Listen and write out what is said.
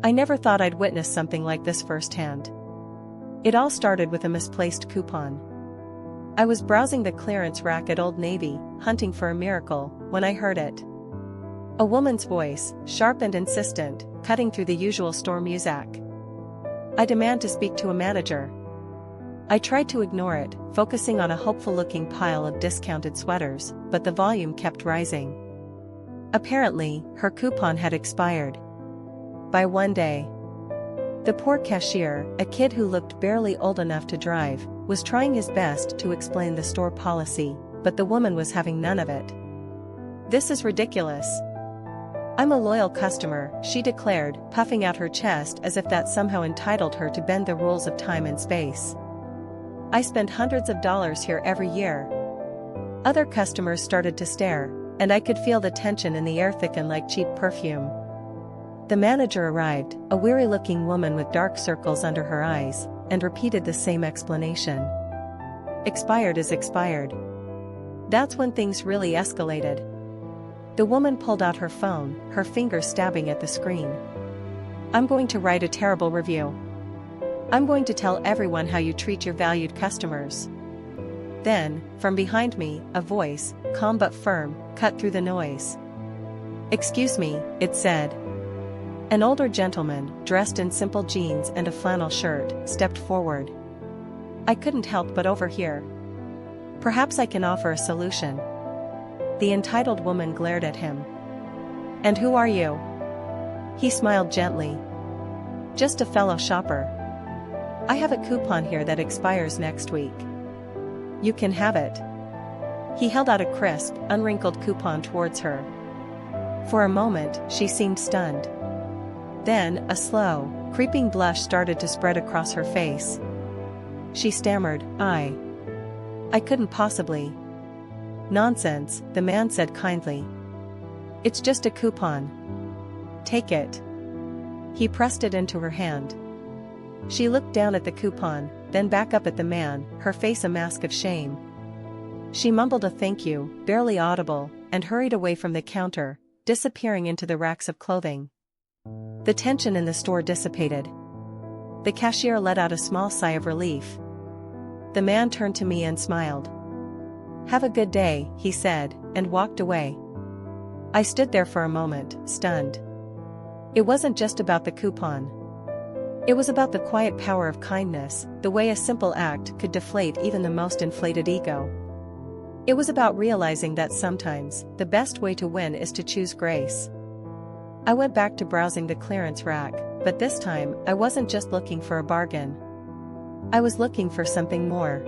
I never thought I'd witness something like this firsthand. It all started with a misplaced coupon. I was browsing the clearance rack at Old Navy, hunting for a miracle, when I heard it. A woman's voice, sharp and insistent, cutting through the usual store music. "I demand to speak to a manager." I tried to ignore it, focusing on a hopeful-looking pile of discounted sweaters, but the volume kept rising. Apparently, her coupon had expired. By one day. The poor cashier, a kid who looked barely old enough to drive, was trying his best to explain the store policy, but the woman was having none of it. "This is ridiculous. I'm a loyal customer," she declared, puffing out her chest as if that somehow entitled her to bend the rules of time and space. "I spend hundreds of dollars here every year." Other customers started to stare, and I could feel the tension in the air thicken like cheap perfume. The manager arrived, a weary-looking woman with dark circles under her eyes, and repeated the same explanation. "Expired is expired." That's when things really escalated. The woman pulled out her phone, her fingers stabbing at the screen. "I'm going to write a terrible review. I'm going to tell everyone how you treat your valued customers." Then, from behind me, a voice, calm but firm, cut through the noise. "Excuse me," it said. An older gentleman, dressed in simple jeans and a flannel shirt, stepped forward. I couldn't help but overhear. "Perhaps I can offer a solution." The entitled woman glared at him. "And who are you?" He smiled gently. "Just a fellow shopper. I have a coupon here that expires next week. You can have it." He held out a crisp, unwrinkled coupon towards her. For a moment, she seemed stunned. Then, a slow, creeping blush started to spread across her face. She stammered, I couldn't possibly." "Nonsense," the man said kindly. "It's just a coupon. Take it." He pressed it into her hand. She looked down at the coupon, then back up at the man, her face a mask of shame. She mumbled a thank you, barely audible, and hurried away from the counter, disappearing into the racks of clothing. The tension in the store dissipated. The cashier let out a small sigh of relief. The man turned to me and smiled. "Have a good day," he said, and walked away. I stood there for a moment, stunned. It wasn't just about the coupon. It was about the quiet power of kindness, the way a simple act could deflate even the most inflated ego. It was about realizing that sometimes, the best way to win is to choose grace. I went back to browsing the clearance rack, but this time, I wasn't just looking for a bargain. I was looking for something more.